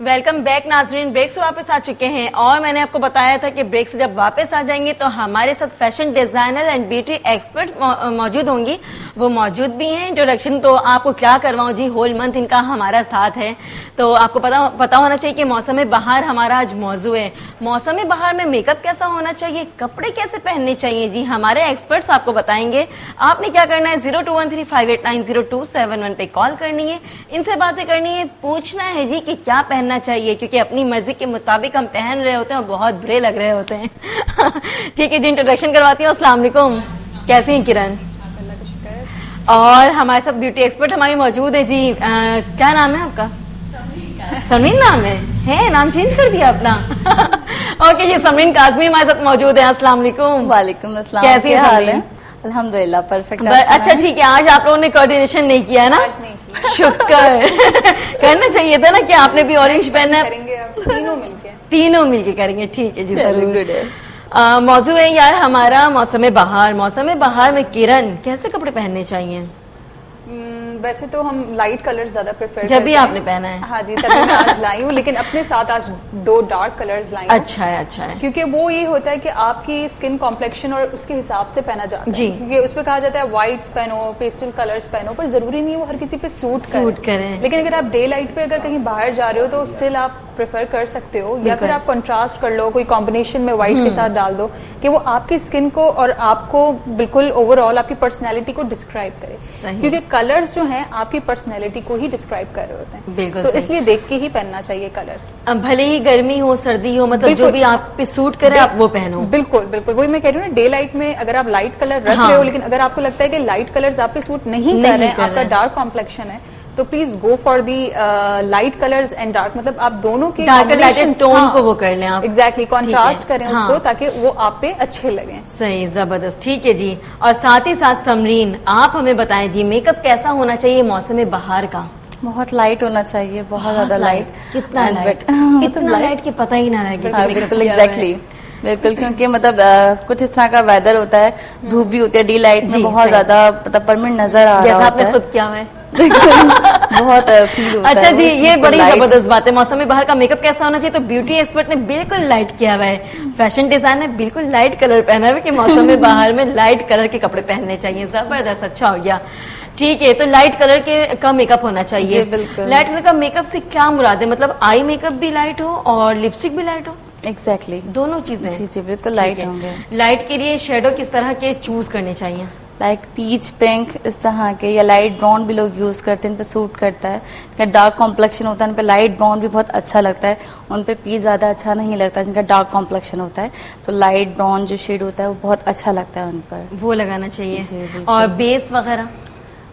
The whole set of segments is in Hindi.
वेलकम बैक नाजरीन। ब्रेक से वापस आ चुके हैं और मैंने आपको बताया था कि ब्रेक से जब वापस आ जाएंगे तो हमारे साथ fashion designer and beauty expert मौजूद होंगी। वो मौजूद भी हैं। इंट्रोडक्शन तो आपको क्या करवाऊं जी, होल मंथ इनका हमारा साथ है। तो आपको पता होना चाहिए कि मौसम बहार हमारा आज मौजू है। मौसम बहार में मेकअप कैसा होना चाहिए, कपड़े कैसे पहनने चाहिए जी, हमारे एक्सपर्ट्स आपको बताएंगे। आपने क्या करना है, 0213589027 पे कॉल करनी है, इनसे बातें करनी है, पूछना है जी कि क्या पहनना चाहिए, क्योंकि अपनी मर्जी के मुताबिक हम पहन रहे होते हैं और बहुत बुरे लग रहे होते हैं। ठीक है जी, इंट्रोडक्शन करवाती हूँ। अस्सलाम वालेकुम, कैसी हैं किरण? और हमारे साथ ब्यूटी एक्सपर्ट हमारी मौजूद है जी। क्या नाम है आपका? समरीन नाम है? नाम चेंज कर दिया अपना? ओके, ये समरीन काज़मी हमारे साथ मौजूद है। अस्सलाम वालेकुम। वालेकुम अस्सलाम, कैसी हाल है? अल्हम्दुलिल्लाह परफेक्ट। अच्छा ठीक है, आज आप लोगों ने कोऑर्डिनेशन नहीं किया है ना? शुक्र। करना चाहिए था ना कि आपने भी ऑरेंज पहनना है। तीनों मिलके करेंगे। ठीक है जी, जरूर। मौजू है यार हमारा मौसम बहार। मौसम बहार में किरण कैसे कपड़े पहनने चाहिए? वैसे तो हम लाइट कलर्स ज्यादा प्रेफर जब भी आपने पहना है। हाँ जी, तभी मैं आज लाई हूँ, लेकिन अपने साथ आज 2 डार्क कलर्स लाई हूँ। अच्छा है। क्योंकि वो ये होता है कि आपकी स्किन कॉम्प्लेक्शन और उसके हिसाब से पहना जाता है जी। क्योंकि उसपे कहा जाता है व्हाइट्स पहनो, पेस्टल कलर्स पहनो, पर जरूरी नहीं है वो हर किसी पे सूट करें। लेकिन अगर आप डे लाइट पे अगर कहीं बाहर जा रहे हो तो स्टिल आप प्रेफर कर सकते हो, या फिर आप कंट्रास्ट कर लो, कोई कॉम्बिनेशन में व्हाइट के साथ डाल दो कि वो आपकी स्किन को और आपको बिल्कुल ओवरऑल आपकी पर्सनैलिटी को डिस्क्राइब करे। क्योंकि कलर्स जो हैं आपकी पर्सनैलिटी को ही डिस्क्राइब कर रहे होते हैं। बिल्कुल, तो इसलिए देख के ही पहनना चाहिए कलर्स। भले ही गर्मी हो सर्दी हो, मतलब जो भी आप पे सूट करे आप वो पहनो। बिल्कुल बिल्कुल, वही मैं कह रही हूँ ना, डे लाइट में अगर आप लाइट कलर रख रहे हो, लेकिन अगर आपको लगता है कि लाइट कलर्स आप पे सूट नहीं कर रहे हैं, आपका डार्क कॉम्प्लेक्शन है, तो please go for the light colours and dark, मतलब आप दोनों के डार्क टोन को वो कर लें आप। एग्जैक्टली, कॉन्ट्रास्ट करें उसको, ताकि वो आप पे अच्छे लगे। सही, जबरदस्त। ठीक है जी। और साथ ही साथ समरीन, आप हमें बताएं जी, मेकअप कैसा होना चाहिए मौसम बहार का? बहुत लाइट होना चाहिए, बहुत ज्यादा लाइट। कितना लाइट? इतना लाइट कि पता ही ना लगे। बिल्कुल, एग्जैक्टली, बिल्कुल। क्योंकि मतलब कुछ इस तरह का वेदर होता है, धूप भी होती है, डी लाइट में बहुत ज्यादा मतलब परमानेंट नजर आ रहा होता है। खुद क्या है बहुत फील होता है। अच्छा जी, ये बड़ी जबरदस्त बात है। मौसम बाहर का मेकअप कैसा होना चाहिए, तो ब्यूटी एक्सपर्ट ने बिल्कुल लाइट किया हुआ है। फैशन डिजाइनर ने बिल्कुल लाइट कलर पहना है कि मौसम बाहर में लाइट कलर के कपड़े पहनने चाहिए। जबरदस्त, अच्छा हो गया। ठीक है, तो लाइट कलर के का मेकअप होना चाहिए। लाइट कलर का मेकअप से क्या मुराद है, मतलब आई मेकअप भी लाइट हो और लिपस्टिक भी लाइट हो? एग्जैक्टली, दोनों चीजें। जी बिल्कुल लाइट होंगे। लाइट के लिए शेडो किस तरह के चूज करने चाहिए? लाइक पीच पिंक इस तरह के, या लाइट ब्राउन भी लोग यूज करते हैं, इन पे सूट करता है। जिनका डार्क कॉम्प्लेक्शन होता है उन पे लाइट ब्राउन भी बहुत अच्छा लगता है, उन पे पीच ज्यादा अच्छा नहीं लगता। जिनका डार्क कॉम्प्लेक्शन होता है तो लाइट ब्राउन जो शेड होता है वो बहुत अच्छा लगता है उन पर, वो लगाना चाहिए। और बेस वगैरह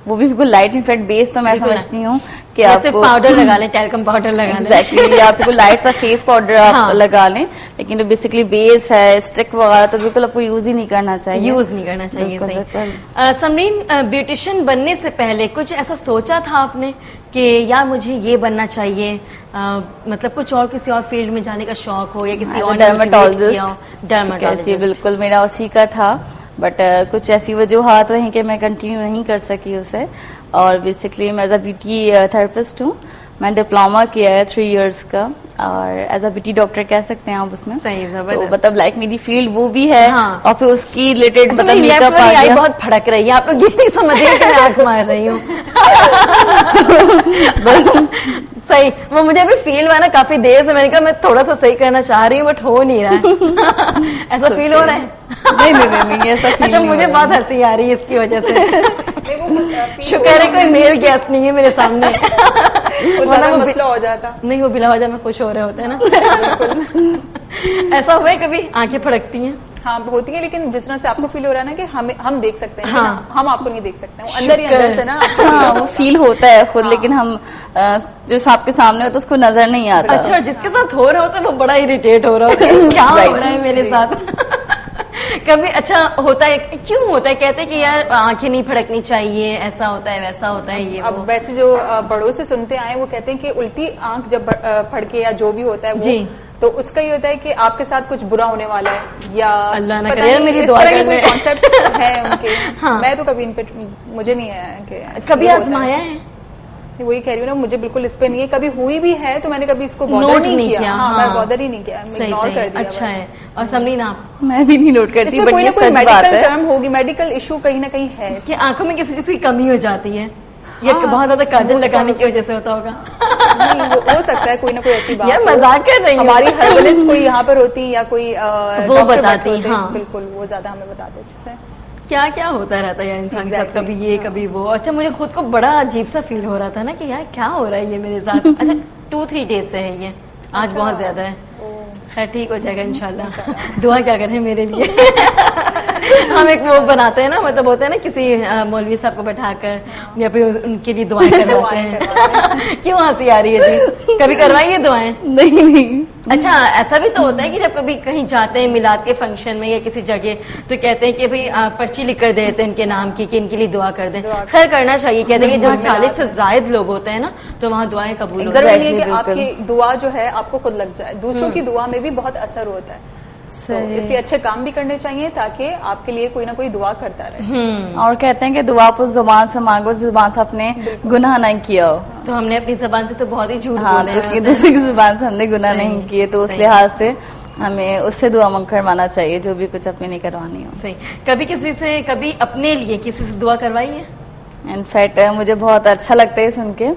वो भी बिल्कुल लाइट। इनफैक्ट बेस तो मैं समझती हूँ कि आप पाउडर लगा लें, टैल्कम पाउडर लगा लें। एग्जैक्टली, आप बिल्कुल लाइट सा फेस पाउडर आप लगा लें, लेकिन जो बेसिकली बेस है, स्टिक वगैरह तो बिल्कुल आपको यूज ही नहीं करना चाहिए। सही। समरीन, ब्यूटिशियन बनने से पहले कुछ ऐसा सोचा था आपने कि यार मुझे ये बनना चाहिए, मतलब कुछ और किसी और फील्ड में जाने का शौक हो, या किसी और डर्माटोलॉजिस्ट? जी बिल्कुल, मेरा उसी का था, बट कुछ ऐसी वजूहात रही कि मैं कंटिन्यू नहीं कर सकी उसे। और बेसिकली मैं एज अ ब्यूटी थेरेपिस्ट हूँ। मैं डिप्लोमा किया है 3 इयर्स का, और एज अ ब्यूटी डॉक्टर कह सकते हैं आप उसमें। सही, तो मतलब लाइक मेरी फील्ड वो भी है। और फिर उसकी रिलेटेड मतलब मेकअप आई बहुत फड़क रही है, आप लोग ये नहीं समझिए कि मैं आंख मार रही हूँ। सही, वो मुझे अभी फील हुआ ना काफी देर से, मैंने कहा मैं थोड़ा सा सही करना चाह रही हूँ बट हो नहीं रहा है। ऐसा फील हो रहा है? नहीं ऐसा फील नहीं। मुझे बहुत हंसी आ रही है इसकी वजह से। शुक्र है कोई मेल गैस नहीं है मेरे सामने, वरना वो बिला हो जाता। नहीं, वो बिला हो जाए में खुश हो रहे होते हैं ना। ऐसा हुआ है कभी आंखें फड़कती हैं? हाँ होती है, लेकिन जिस तरह से आपको फील हो रहा है ना कि हम देख सकते हैं, हम आपको नहीं देख सकते हैं, अंदर ही अंदर से ना वो फील होता है खुद, लेकिन हम जो आपके सामने होता है उसको नजर नहीं आता। अच्छा, जिसके साथ हो रहा होता है वो बड़ा इरिटेट हो रहा होता है, क्या हो रहा है मेरे साथ। कभी अच्छा होता है, क्यों होता है? कहते हैं कि यार आंखें नहीं फड़कनी चाहिए, ऐसा होता है वैसा होता है। ये अब वैसे जो बड़ों से सुनते आए वो कहते हैं कि उल्टी आंख जब फड़के या जो भी होता है वो, तो उसका ये होता है कि आपके साथ कुछ बुरा होने वाला है, या अल्लाह ना करे, मेरी दुआ कर ले। कॉन्सेप्ट है उनके। मैं तो कभी इन पे मुझे नहीं है कि कभी आजमाया है वही कह रही हूँ ना, मुझे बिल्कुल इस पे नहीं है, कभी हुई भी है तो मैंने कभी इसको बॉदर नहीं किया। हाँ, मैं बॉदर ही नहीं किया, इग्नोर कर दिया। अच्छा है। और समरीन आप? मैं भी नहीं नोट करती, बट ये सच बात है। टर्म होगी, मेडिकल इशू कहीं ना कहीं है कि आंखों में किसी चीज की कमी हो जाती है, या बहुत ज्यादा काजल लगाने की वजह से होता होगा। हो सकता है कोई ना कोई ऐसी बात। यार मजाक कर रही हूँ। हमारी हर्बलिस्ट कोई यहाँ पर होती या कोई वो बताती। हाँ बिल्कुल, वो ज्यादा हमें बताते अच्छे से क्या क्या होता रहता है यार इंसान के साथ, कभी ये कभी वो। अच्छा, मुझे खुद को बड़ा अजीब सा फील हो रहा था ना कि यार क्या हो रहा है ये मेरे साथ। अच्छा 2-3 डेज से है ये, आज बहुत ज्यादा है। खैर ठीक हो जाएगा इंशाल्लाह। दुआ क्या करें मेरे लिए। हम एक वो बनाते हैं ना, मतलब होता है ना किसी मौलवी साहब को बैठाकर या फिर उनके लिए दुआएं करवाते हैं। क्यों हंसी आ रही है जी? कभी करवाई है दुआएं? नहीं। अच्छा ऐसा भी तो होता है कि जब कभी कहीं जाते हैं मिलाद के फंक्शन में या किसी जगह, तो कहते हैं कि भाई पर्ची लिख कर देते हैं उनके नाम की कि इनके लिए दुआ कर दें। खैर करना चाहिए, कहते हैं कि जहाँ 40 से ज्यादा लोग होते हैं ना तो वहाँ दुआएं कबूल होती है। कि आपकी दुआ जो है आपको खुद लग जाए, दूसरों की दुआ में भी बहुत असर होता है। तो इसलिए अच्छे काम भी करने चाहिए ताकि आपके लिए कोई ना कोई दुआ करता रहे। और कहते हैं कि दुआ उस जुबान से मांगो जुबान से अपने गुनाह नहीं किया हो। तो हमने अपनी जुबान से तो बहुत ही झूठ बोले हैं। तो दूसरी की जुबान से हमने गुनाह नहीं किए, तो उस लिहाज से हमें उससे दुआ करवाना चाहिए जो भी कुछ अपने नहीं करवानी हो। सही। कभी किसी से, कभी अपने लिए किसी से दुआ करवाई है? इनफैक्ट मुझे बहुत अच्छा लगता है सुन के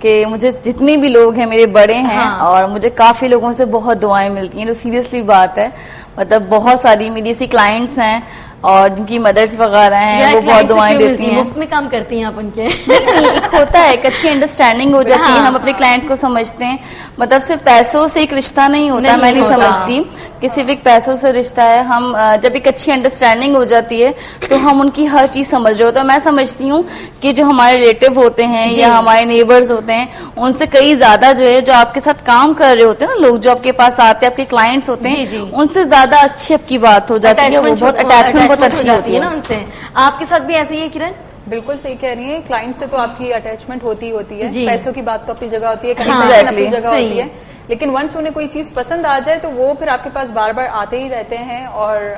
कि मुझे जितने भी लोग हैं मेरे बड़े हैं, हाँ। और मुझे काफी लोगों से बहुत दुआएं मिलती हैं। तो सीरियसली बात है, मतलब बहुत सारी मेरी ऐसी क्लाइंट्स हैं और जिनकी मदर्स वगैरह हैं, वो बहुत दुआएं देती हैं। मुफ्त में काम करती हैं आप उनके? एक होता है, एक अच्छी अंडरस्टैंडिंग हो जाती है, हम अपने क्लाइंट्स को समझते हैं। मतलब सिर्फ पैसों से एक रिश्ता नहीं होता, मैं नहीं समझती कि सिर्फ एक पैसों से रिश्ता है। हम जब एक अच्छी अंडरस्टैंडिंग हो जाती है तो हम उनकी हर चीज समझ रहे होते हैं। मैं समझती हूँ कि जो हमारे रिलेटिव होते हैं या हमारे नेबर्स होते हैं, उनसे कई ज्यादा जो है जो आपके साथ काम कर रहे होते हैं ना, लोग जो आपके पास आते हैं, आपके क्लाइंट्स होते हैं, उनसे ज्यादा अच्छी आपकी बात हो जाती है। वो बहुत अटैचमेंट बहुत अच्छी होती है ना उनसे। आपके साथ भी ऐसे ही है किरण? बिल्कुल सही कह रही है, क्लाइंट से तो आपकी अटैचमेंट होती है। पैसों की बात तो अपनी जगह होती है, अपनी जगह होती है, लेकिन वंस उन्हें कोई चीज पसंद आ जाए तो वो फिर आपके पास बार बार आते ही रहते हैं और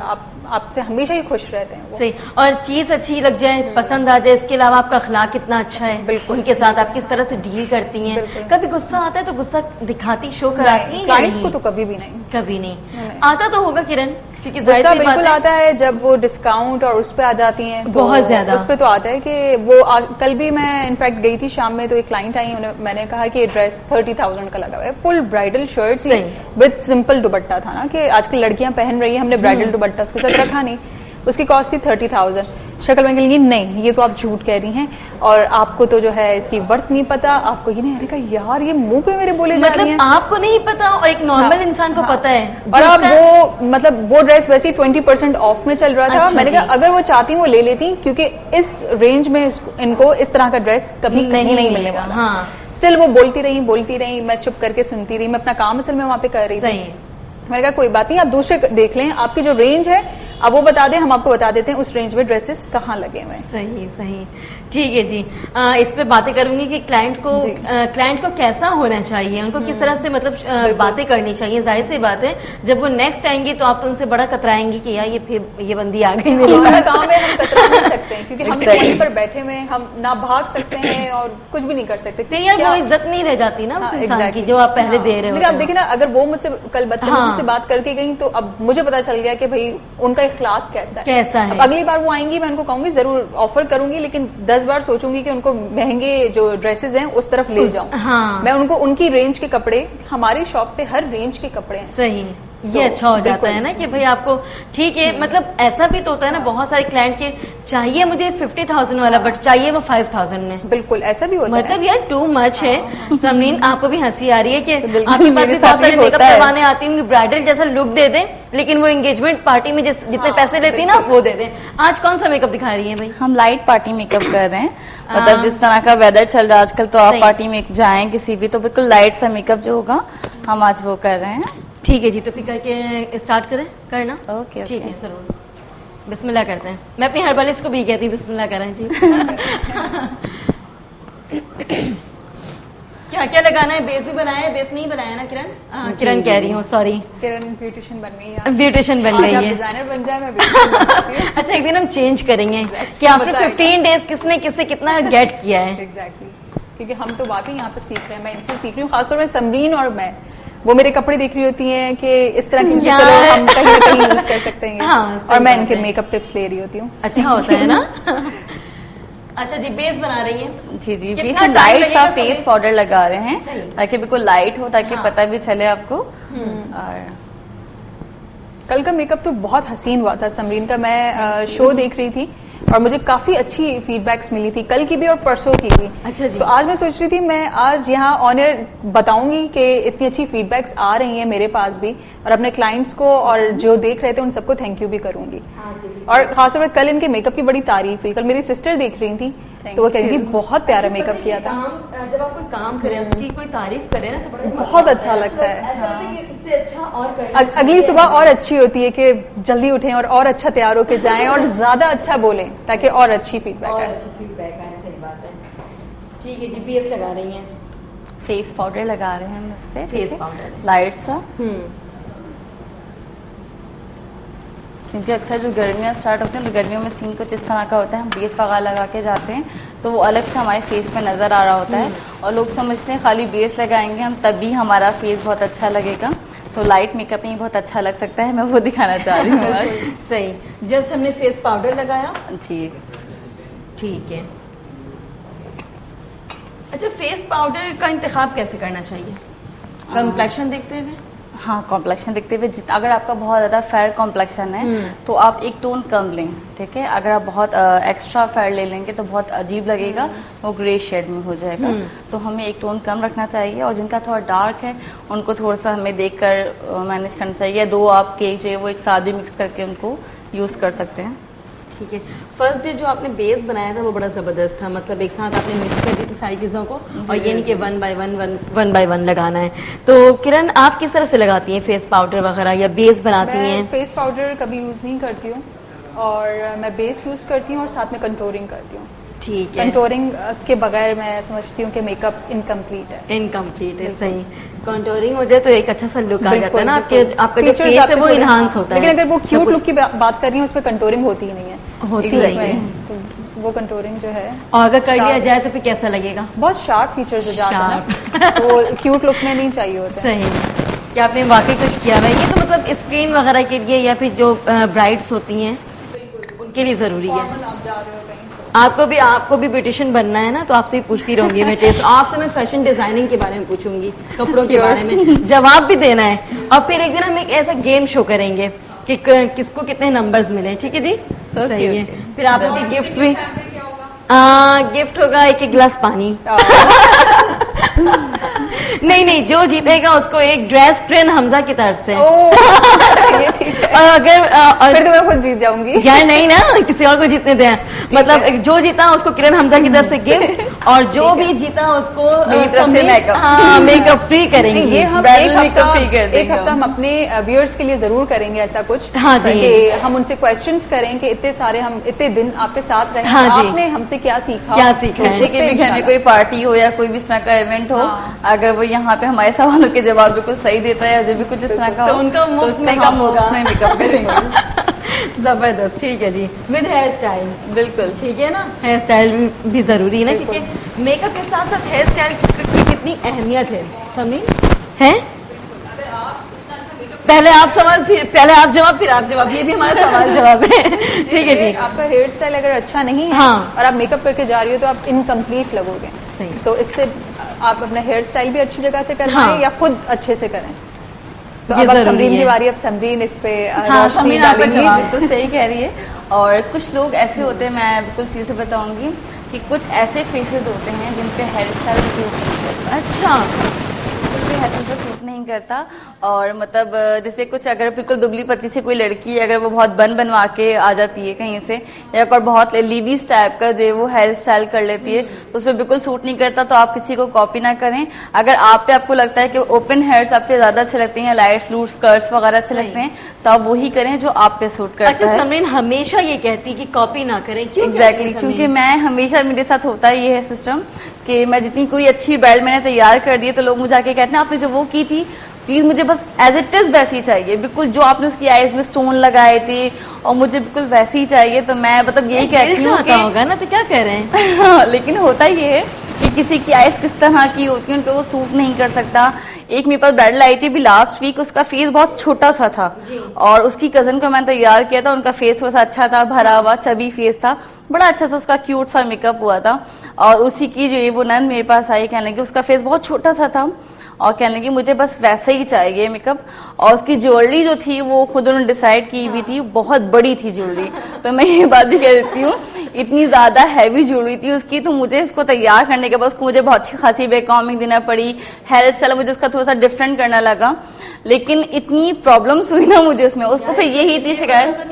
आपसे हमेशा ही खुश रहते हैं। सही। और चीज अच्छी लग जाए, पसंद आ जाए, इसके अलावा आपका अखलाक कितना अच्छा है, बिल्कुल उनके साथ आप किस तरह से डील करती हैं। कभी गुस्सा आता है तो गुस्सा दिखाती, शो कराती है? क्लाइंट्स को तो कभी भी नहीं, कभी नहीं। आता तो होगा किरण, क्योंकि गुस्सा बिल्कुल आता है जब वो डिस्काउंट और उस पे आ जाती हैं, तो बहुत ज्यादा उस पे तो आता है कि वो कल भी मैं इनफैक्ट गई थी शाम में, तो एक क्लाइंट आई, मैंने कहा कि ये ड्रेस 30,000 का लगा हुआ है, फुल ब्राइडल शर्ट थी विद सिंपल दुपट्टा था ना, कि आजकल लड़कियां पहन रही है, हमने ब्राइडल दुपट्टा उसके साथ रखा नहीं, उसकी कॉस्ट थी 30,000। शक्ल में कहेंगी नहीं ये तो आप झूठ कह रही हैं और आपको तो जो है इसकी वर्थ नहीं पता, आपको ये नहीं। मैंने कहा यार ये मुंह पे मेरे बोले जा रही हैं, आपको नहीं पता और एक नॉर्मल इंसान को पता है। और अब वो ड्रेस वैसे 20% ऑफ में चल रहा था। मैंने कहा अगर वो चाहती वो ले लेती, क्योंकि इस रेंज में इनको इस तरह का ड्रेस कभी नहीं मिलने वाला। स्टिल वो बोलती रही, मैं चुप करके सुनती रही, मैं अपना काम असल में वहां पे कर रही थी। मैंने कहा कोई बात नहीं, आप दूसरे देख लें, आपकी जो रेंज है अब वो बता दें, हम आपको बता देते हैं उस रेंज में ड्रेसेस कहाँ लगे हुए हैं। सही ठीक है जी। इस पे बातें करूंगी कि क्लाइंट को कैसा होना चाहिए, उनको किस तरह से मतलब बातें करनी चाहिए। जाहिर सी बात है जब वो नेक्स्ट आएंगी तो आप तो उनसे बड़ा कतराएंगी कि यार ये बंदी आ गई मेरे काम में, हम कतरा नहीं सकते हैं क्योंकि हम वहीं पर बैठे हुए, हम ना भाग सकते हैं और कुछ भी नहीं कर सकते। यार वो इज्जत नहीं रह जाती ना उस इंसान की जो आप पहले दे रहे हो। आप देखिए ना, अगर वो मुझसे कल बदतमीजी से बात करके गई तो अब मुझे पता चल गया कि भाई उनका इखलाक कैसा है। अब अगली बार वो आएंगी मैं उनको कहूंगी, जरूर ऑफर करूंगी, लेकिन 10 बार सोचूंगी कि उनको महंगे जो ड्रेसेस हैं उस तरफ ले जाऊं। मैं उनको उनकी रेंज के कपड़े, हमारी शॉप पे हर रेंज के कपड़े हैं। सही, ये अच्छा हो जाता है ना कि भाई आपको ठीक है। मतलब ऐसा भी तो होता है ना, बहुत सारे क्लाइंट के चाहिए मुझे 50,000 वाला बट चाहिए वो 5,000 में। बिल्कुल ऐसा भी होता है, मतलब यार टू मच है। समरीन आपको भी हंसी आ रही है कि आपके पास भी बहुत सारे मेकअप करवाने आती होंगी, ब्राइडल जैसा लुक दे दें, लेकिन वो एंगेजमेंट पार्टी में जितने पैसे लेती है ना वो दे दें। आज कौन सा मेकअप दिखा रही है भाई? हम लाइट पार्टी मेकअप कर रहे हैं, मतलब जिस तरह का वेदर चल रहा है आजकल, तो आप पार्टी में जाएं किसी भी तो बिल्कुल लाइट सा मेकअप जो होगा हम आज वो कर रहे हैं। ठीक है जी, तो फिर करके स्टार्ट करें करना। ओके ठीक है, जरूर बिस्मिल्लाह करते हैं। मैं अपनी हर्बलिस्ट को भी कहती हूँ बिस्मिल्लाह करें। ठीक क्या क्या लगाना है? बेस भी बनाया है? बेस नहीं बनाया ना किरण? किरण कह रही हूँ, सॉरी। किरण ब्यूटिशियन बन गई है। ब्यूटिशियन बन गई है, डिजाइनर बन जाए मैं ब्यूटिशियन। अच्छा एक दिन हम चेंज करेंगे कि आफ्टर 15 डेज किसने किससे कितना गेट किया है। एग्जैक्टली। क्योंकि हम तो वाकई यहाँ पे सीख रहे हैं, मैं इनसे सीख रही हूँ, खासतौर में समरीन और मैं, वो मेरे कपड़े देख रही होती हैं कि इस तरह की चलो हम कहीं ना कहीं यूज कर सकते हैं। हाँ, और मैं इनके मेकअप टिप्स ले रही होती हूँ। अच्छा होता है ना। अच्छा जी, बेस बना रही हैं? जी जी, कितना बेस time लाइट लगेगा सा फेस पाउडर लगा रहे हैं ताकि बिल्कुल लाइट हो, ताकि पता भी चले आपको। और कल का मेकअप तो बहुत हसीन हुआ था समरीन का, मैं शो देख रही थी और मुझे काफी अच्छी फीडबैक्स मिली थी, कल की भी और परसों की भी। अच्छा जी। तो आज मैं सोच रही थी मैं आज यहाँ ऑन एयर बताऊंगी कि इतनी अच्छी फीडबैक्स आ रही हैं मेरे पास भी, और अपने क्लाइंट्स को और जो देख रहे थे उन सबको थैंक यू भी करूंगी। और खासतौर पर कल इनके मेकअप की बड़ी तारीफ हुई, कल मेरी सिस्टर देख रही थी तो वो कह रही थी बहुत प्यारा मेकअप किया था। जब आप कोई काम करें उसकी कोई तारीफ करें ना तो बड़ा बहुत अच्छा लगता है। इससे अच्छा और करना अगली सुबह और अच्छी होती है कि जल्दी उठें और अच्छा तैयार होके जाएं और ज्यादा अच्छा बोलें ताकि और अच्छी फीडबैक और आए। अच्छी फीडबैक आए, सही बात है। ठीक है जी, बेस लगा रही हैं, फेस पाउडर लगा रहे हैं हम इस पे, फेस पाउडर लाइट सा, क्योंकि अक्सर जो गर्मियाँ स्टार्ट होती हैं तो गर्मियों में सीन कुछ इस तरह का होता है, हम बेस वगैरह लगा के जाते हैं तो वो अलग से हमारे फेस पे नज़र आ रहा होता है और लोग समझते हैं खाली बेस लगाएंगे हम तभी हमारा फेस बहुत अच्छा लगेगा। तो लाइट मेकअप में ही बहुत अच्छा लग सकता है, मैं वो दिखाना चाह रही हूँ आज। सही। जस्ट हमने फेस पाउडर लगाया, जी ठीक है। अच्छा, फेस पाउडर का इंतखाब कैसे करना चाहिए? कंप्लेक्शन देखते हुए? हाँ, कॉम्प्लेक्शन देखते हुए अगर आपका बहुत ज़्यादा फेयर कॉम्प्लेक्शन है तो आप एक टोन कम लें, ठीक है। अगर आप बहुत एक्स्ट्रा फेयर ले लेंगे तो बहुत अजीब लगेगा, वो ग्रे शेड में हो जाएगा। तो हमें एक टोन कम रखना चाहिए और जिनका थोड़ा डार्क है उनको थोड़ा सा हमें देखकर मैनेज करना चाहिए। दो आप केक जो है वो एक साथ भी मिक्स करके उनको यूज़ कर सकते हैं। ठीक है। फर्स्ट डे जो आपने बेस बनाया था वो बड़ा ज़बरदस्त था, मतलब एक साथ आपने मिक्स कर दी थी सारी चीज़ों को और ये नहीं कि वन बाय वन लगाना है। तो किरण, आप किस तरह से लगाती हैं फेस पाउडर वगैरह या बेस बनाती हैं? मैं फेस पाउडर कभी यूज नहीं करती हूँ और मैं बेस यूज करती हूँ और साथ में कंटूरिंग करती हूँ। ठीक है। कंटूरिंग के बगैर मैं समझती हूँ कि मेकअप इनकम्प्लीट है। इनकम्प्लीट है, सही। कंटूरिंग हो जाए तो एक अच्छा सा लुक आ जाता है ना, आपका जो फेस है वो इनहांस होता है। लेकिन अगर वो क्यूट लुक की बात कर रही हूँ उसमें कंटूरिंग होती ही नहीं है। होती नहीं है। तो वो कंटूरिंग जो है और अगर कर लिया जाए तो फिर कैसा लगेगा? बहुत शार्प फीचर्स हो जाते हैं ना, वो क्यूट लुक में नहीं चाहिए होता। सही। क्या आपने वाकई कुछ किया हुआ है? ये तो मतलब स्क्रीन वगैरह के लिए या फिर जो ब्राइड्स होती हैं उनके लिए ज़रूरी है। आप जा रहे हो कहीं आपको भी ब्यूटिशियन बनना है ना, तो आपसे ही पूछती रहूंगी मैं टिप्स। आपसे मैं फैशन डिजाइनिंग के बारे में पूछूंगी, कपड़ों के बारे में जवाब भी देना है। और फिर एक दिन हम एक ऐसा गेम शो करेंगे कि किसको कितने नंबर्स मिले, ठीक है जी? सही है। फिर आप लोग के गिफ्ट्स भी, गिफ्ट होगा एक गिलास पानी। नहीं, जो जीतेगा उसको एक ड्रेस ट्रेन हमजा की तरफ से। ये ठीक है। और अगर फिर तो मैं खुद जीत जाऊंगी यार नहीं ना, किसी और को जीतने दें। मतलब जो जीता उसको किरण हमजा की तरफ से गिफ्ट और जो भी जीता उसको मेकअप फ्री करेंगे। ये हम एक हफ्ता हम अपने व्यूअर्स के लिए जरूर करेंगे ऐसा कुछ। हाँ जी। कि हम उनसे क्वेश्चंस करें कि इतने सारे हम इतने दिन आपके साथ रहे, हाँ जी। आपने हमसे क्या सीखा है। किसी के भी घर में कोई पार्टी हो या कोई भी इस तरह का इवेंट हो, अगर वो यहाँ पे हमारे सवालों के जवाब बिल्कुल सही देता है या जो भी कुछ इस तरह का हो तो उनका मुफ्त मेकअप होगा। मेकअप करेंगे। जबरदस्त। ठीक है जी, विद हेयर स्टाइल। बिल्कुल ठीक है ना, हेयर स्टाइल भी जरूरी है ना, क्योंकि मेकअप के साथ साथ हेयर स्टाइल की कितनी अहमियत है, समझी है? पहले आप सवाल, फिर पहले आप जवाब, फिर आप जवाब, ये भी हमारा सवाल जवाब है। ठीक है जी। आपका हेयर स्टाइल अगर अच्छा नहीं है हाँ। और आप मेकअप करके जा रही हो तो आप इनकम्प्लीट लगोगे। सही। तो इससे आप अपना हेयर स्टाइल भी अच्छी जगह से करवाएं हाँ। या खुद अच्छे से करें। तो ये अब जरूरी समरीन है। की बारी, अब समरीन इस पे हाँ, रोशनी समरीन आपका डालेंगी। जवाब। बिल्कुल सही कह रही है। और कुछ लोग ऐसे होते हैं, मैं बिल्कुल सीधे से बताऊंगी कि कुछ ऐसे फेसेस होते हैं जिन पे हेयर स्टाइल सूट नहीं करता। अच्छा, बिल्कुल भी हेयर पे सूट नहीं करता। और मतलब जैसे कुछ अगर बिल्कुल दुबली पतली से कोई लड़की है, अगर वो बहुत बनवा के आ जाती है कहीं से, या और बहुत लेडीज टाइप का जो है वो हेयर स्टाइल कर लेती है तो उसमें बिल्कुल सूट नहीं करता। तो आप किसी को कॉपी ना करें। अगर आप पे आपको लगता है कि ओपन हेयर्स आप पे ज्यादा अच्छे लगते हैं, लाइट लूज स्कर्ट्स वगैरह अच्छे लगते हैं, तो आप वही करें जो आप पे सूट करता है। अच्छा, समरीन हमेशा ये कहती कि कॉपी ना करें, क्यों? एग्जैक्टली, क्योंकि मैं हमेशा, मेरे साथ होता है ये है सिस्टम कि मैं जितनी कोई अच्छी ब्राइड मैंने तैयार कर दी है तो लोग मुझे आके कहते हैं आपने जो वो की थी प्लीज मुझे बस एज इट इज वैसी चाहिए, बिल्कुल जो आपने उसकी आईज में स्टोन लगाए थे और मुझे बिल्कुल वैसी ही चाहिए। तो मैं मतलब यही कहती हूँ कि होगा ना, तो क्या कह रहे हैं? लेकिन होता ये है कि किसी की आइज किस तरह की होती है, उनको वो सूट नहीं कर सकता। एक मेरे पास ब्राइडल आई थी अभी लास्ट वीक, उसका फेस बहुत छोटा सा था और उसकी कजन को मैंने तैयार किया था, उनका फेस थोड़ा सा अच्छा था, भरा हुआ चबी फेस था, बड़ा अच्छा सा उसका क्यूट सा मेकअप हुआ था। और उसी की जो वो नंद मेरे पास आई, कहने लगी उसका फेस बहुत छोटा सा था और कहने लगी मुझे बस वैसे ही चाहिए मेकअप। और उसकी ज्वेलरी जो थी वो खुद उन्होंने डिसाइड की हुई थी, बहुत बड़ी थी ज्वेलरी। तो मैं ये बात भी कह देती हूँ, इतनी ज्यादा हैवी ज्वेलरी थी उसकी, तो मुझे इसको तैयार करने के बाद उसको मुझे बहुत अच्छी खासी बैककॉमिंग देना पड़ी, हेयर स्टाइल मुझे उसका थोड़ा सा डिफरेंट करना लगा, लेकिन इतनी प्रॉब्लम्स हुई ना मुझे उसमें। उसको फिर यही थी शिकायत,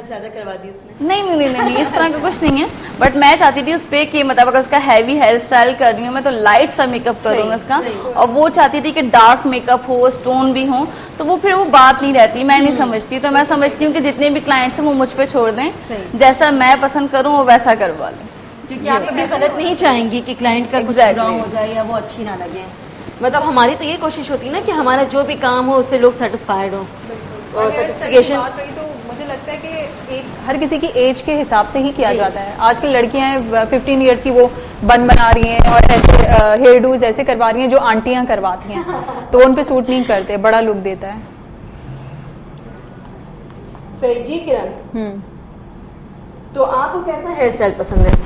ज्यादा करवा दी उसने। नहीं, इस तरह का कुछ नहीं है, बट मैं चाहती थी उस पे कि मतलब अगर उसका हैवी हेयर स्टाइल कर रही हूँ मैं तो लाइट सा मेकअप करूँ उसका, और वो चाहती थी कि डार्क मेकअप हो, स्टोन भी हो, तो वो फिर वो बात नहीं रहती, मैं नहीं समझती। तो मैं समझती हूँ कि जितने भी क्लाइंट्स हैं वो मुझ पे छोड़ दें, जैसा मैं पसंद करूँ वो वैसा करवा लें, क्योंकि आप कभी गलत नहीं चाहेंगी कि क्लाइंट का कुछ रॉन्ग हो जाए या वो अच्छी ना लगे। मतलब हमारी तो ये कोशिश होती है ना कि हमारा जो भी काम हो उससे लोग सेटिस्फाइड हो। और सर्टिफिकेशन तो मुझे लगता है कि हर किसी की एज के हिसाब से ही किया जाता है। आजकल लड़कियां हैं 15 इयर्स की, वो बन बना रही हैं और ऐसे हेयर डूज ऐसे करवा रही हैं जो आंटियां करवाती हैं, तो उन पे सूट नहीं करते, बड़ा लुक देता है। सही जी किरण, तो आपको कैसा हेयर स्टाइल पसंद है?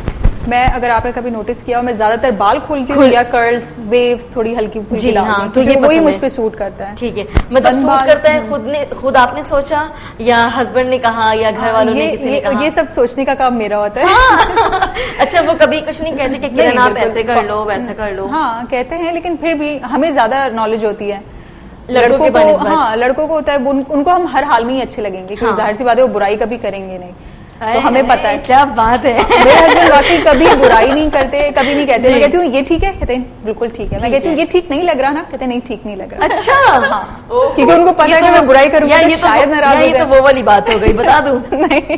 मैं, अगर आपने कभी नोटिस किया, मैं ज्यादातर बाल खोलती हूँ या कर्ल्स, वेव्स, थोड़ी हल्की फुल्की डालती हूँ, तो ये वही मुझ पे सूट करता है। ठीक है, मतलब सूट करता है खुद आपने सोचा या हस्बैंड ने कहा या घर वालों ने किसी ने कहा? ये सब सोचने का काम मेरा होता है। अच्छा, वो कभी कुछ नहीं कहते कि किरण आप ऐसे कर लो वैसा कर लो? हाँ कहते हैं, लेकिन फिर भी हमें ज्यादा नॉलेज होती है लड़कों को। हाँ, लड़कों को होता है, उनको हम हर हाल में ही अच्छे लगेंगे, क्योंकि जाहिर सी बात है वो बुराई कभी करेंगे नहीं, तो हमें पता है। क्या बात है। मेरे हस्बैंड वाकई कभी बुराई नहीं करते, कभी नहीं कहते। मैं कहती हूँ ये ठीक है, कहते हैं बिल्कुल ठीक है। मैं कहती हूँ ये ठीक नहीं लग रहा ना, कहते नहीं ठीक नहीं लग रहा। अच्छा, हाँ, क्योंकि उनको पता है कि मैं बुराई करूँगी तो शायद नाराज हो जाए। ये तो वो वाली बात हो गई, बता दूं?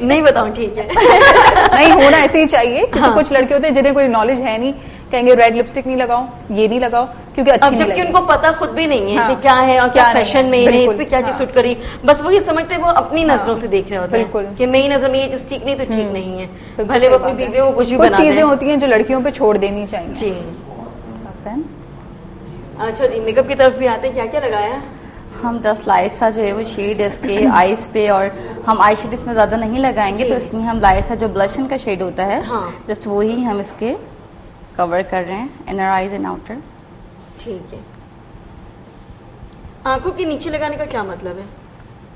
नहीं बताऊं? ठीक है। नहीं, होना ऐसे ही चाहिए, क्योंकि कुछ लड़के होते हैं जिन्हें कोई नॉलेज है नहीं, कहेंगे रेड लिपस्टिक नहीं लगाओ, ये नहीं लगाओ, क्योंकि अच्छी नहीं जबकि उनको पता खुद भी नहीं है कि क्या है और क्या फैशन में है, इस पे क्या चीज सूट करी, बस वो ये समझते हैं, वो अपनी नजरों से देख रहे होते हैं कि मेरी नजर में ये चीज ठीक नहीं तो ठीक नहीं है, भले वो अपनी बीवियों को कुछ भी बना दें। चीजें होती हैं जो लड़कियों पे छोड़ देनी चाहिए। जी। अच्छा जी, मेकअप की तरफ भी आते हैं, क्या क्या लगाया? हम जस्ट लाइट सा जो है वो शेड इसके आईज पे, और हम आई शेड इसमें ज्यादा नहीं लगाएंगे, तो इसलिए हम लाइट सा जो ब्लशन का शेड होता है, जस्ट वही हम इसके कवर कर रहे हैं, इनर आईज एंड आउटर। ठीक है। आंखों के नीचे लगाने का क्या मतलब है?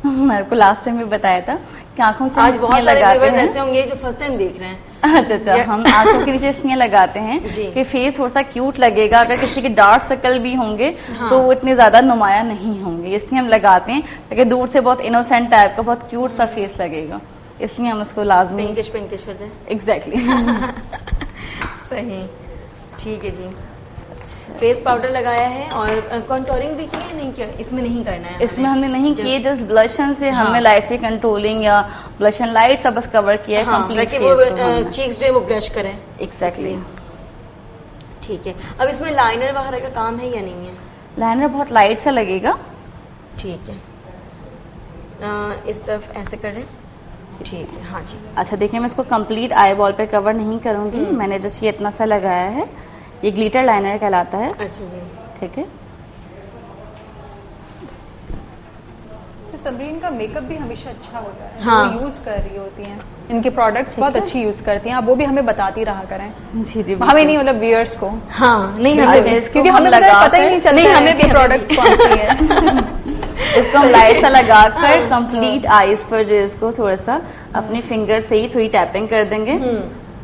मेरे को लास्ट टाइम भी बताया था कि आंखों से आज बहुत सारे व्यूअर्स ऐसे होंगे जो फर्स्ट टाइम देख रहे हैं। अच्छा, हम आंखों के नीचे इसलिए लगाते हैं कि फेस थोड़ा सा क्यूट लगेगा। अगर किसी के डार्क सर्कल भी होंगे तो वो इतने ज्यादा नुमाया नहीं होंगे, इसलिए हम लगाते हैं ताकि दूर से बहुत इनोसेंट टाइप का बहुत क्यूट सा फेस लगेगा, इसलिए हम उसको लाजमी पिंकिश हो जाए। एग्जैक्टली। सही, ठीक है जी। फेस पाउडर लगाया है और कंटूरिंग भी की है? नहीं किया, इसमें नहीं करना है, इसमें हमने नहीं किए, जस्ट ब्लशन से हमने लाइट से कंट्रोलिंग या ब्लशन लाइट सा बस कवर किया है कंप्लीट फेस को, चीक्स जो है वो ब्रश करें। एग्जैक्टली। ठीक है, अब इसमें लाइनर वगैरह का काम है या नहीं है? लाइनर बहुत लाइट सा लगेगा। ठीक है, इस तरफ ऐसे करें। ठीक है, हाँ जी। अच्छा देखिए, मैं इसको कंप्लीट आई बॉल पे कवर नहीं करूंगी, मैंने जस्ट ये इतना सा लगाया है, ये ग्लिटर लाइनर कहलाता है। अच्छा जी, ठीक है। तो समरीन का मेकअप भी हमेशा अच्छा होता है, हाँ। जो यूज कर रही होती हैं, इनके प्रोडक्ट्स बहुत अच्छी यूज करती हैं, आप वो भी हमें बताती रहा करें। जी जी, हमें नहीं, मतलब व्यूअर्स को। हाँ, नहीं हमें, क्योंकि हमें पता ही नहीं चलता हमें भी प्रोडक्ट्स कौन से हैं। इसको हम लाइट सा लगाकर कंप्लीट आईज पर जो इसको थोड़ा सा अपने फिंगर से ही थोड़ी टैपिंग कर देंगे,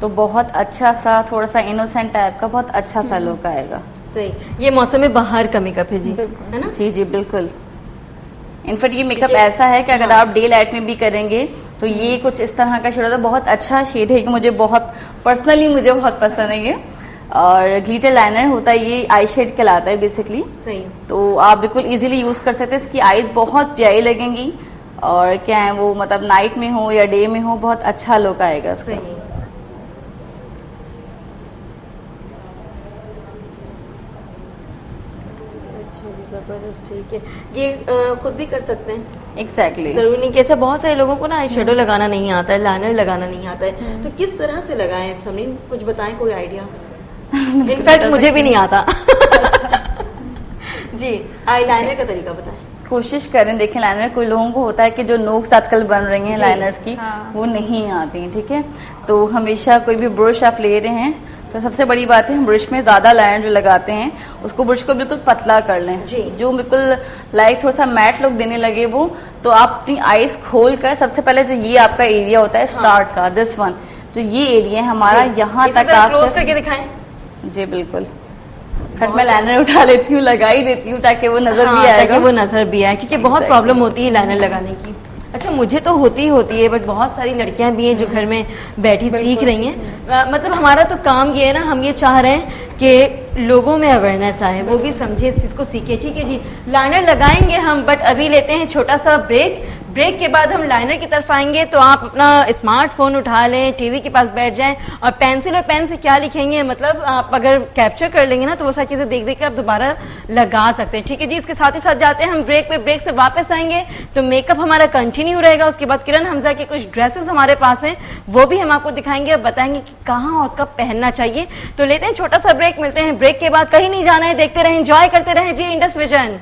तो बहुत अच्छा सा थोड़ा सा इनोसेंट टाइप का बहुत अच्छा सा लुक आएगा। सही, ये मौसम में बाहर का मेकअप है जी, है ना? जी जी बिल्कुल। इनफैक्ट ये मेकअप ऐसा है कि अगर आप डे लाइट में भी करेंगे तो ये कुछ इस तरह का शेड होता है, बहुत अच्छा शेड है कि मुझे बहुत पर्सनली मुझे बहुत पसंद है ये। और ग्लिटर लाइनर होता है, ये आई शेड कहलाता है बेसिकली। सही, तो आप बिल्कुल इजीली यूज कर सकते हैं, इसकी आईज बहुत प्यारी लगेंगी, और क्या है वो मतलब नाइट में हो या डे में हो बहुत अच्छा लुक आएगा। सही, जबरदस्त। ठीक है, ये खुद भी कर सकते हैं। एग्जैक्टली। जरूरी नहीं कि, अच्छा बहुत सारे लोगों को ना आई शेडो लगाना नहीं आता है, लाइनर लगाना नहीं आता है, तो किस तरह से लगाएं? समरीन कुछ बताएं, कोई आइडिया? इनफैक्ट मुझे भी नहीं आता। जी, आईलाइनर का तरीका बताएं। कोशिश करें, देखें लाइनर कोई लोगों को होता है कि जो नोक्स आजकल बन रही हैं लाइनर्स की, वो नहीं आती, ठीक है। तो हमेशा कोई भी ब्रश आप ले रहे हैं तो सबसे बड़ी बात है, हम ब्रश में ज्यादा लाइनर जो लगाते हैं उसको ब्रश को बिल्कुल पतला कर लें, जो बिल्कुल लाइक थोड़ा सा मैट लुक देने लगे वो। तो आप अपनी आईज खोल कर सबसे पहले जो ये आपका एरिया होता है स्टार्ट का, दिस वन, जो ये एरिया है हमारा, यहाँ तक आप क्लोज करके दिखाएं। जी बिल्कुल, फट मैं लाइनर उठा लेती हूँ, लगा ही देती हूँ ताकि वो नजर भी आएगा, ताकि वो नजर भी आए, क्योंकि बहुत प्रॉब्लम होती है लाइनर लगाने की। अच्छा, मुझे तो होती ही होती है, बट बहुत सारी लड़कियां भी हैं जो घर में बैठी सीख रही हैं। मतलब हमारा तो काम ये है ना, हम ये चाह रहे हैं कि लोगों में अवेयरनेस आए, वो भी समझे, इस चीज़ को सीखे। ठीक है जी, लाइनर लगाएंगे हम, बट अभी लेते हैं छोटा सा ब्रेक। ब्रेक के बाद हम लाइनर की तरफ आएंगे, तो आप अपना स्मार्टफोन उठा लें, टीवी के पास बैठ जाएं और पेंसिल और पेन से क्या लिखेंगे, मतलब आप अगर कैप्चर कर लेंगे ना तो वो सारी चीज़ें देख देख के आप दोबारा लगा सकते हैं। ठीक है जी, इसके साथ ही साथ जाते हैं हम ब्रेक पे। ब्रेक से वापस आएंगे तो मेकअप हमारा कंटिन्यू रहेगा। उसके बाद किरण हमजा की कुछ ड्रेसेस हमारे पास हैं, वो भी हम आपको दिखाएंगे और बताएंगे कि कहाँ और कब पहनना चाहिए। तो लेते हैं छोटा सा ब्रेक, मिलते हैं ब्रेक के बाद। कहीं नहीं जाना है, देखते रहें, एंजॉय करते रहें जी इंडस विजन।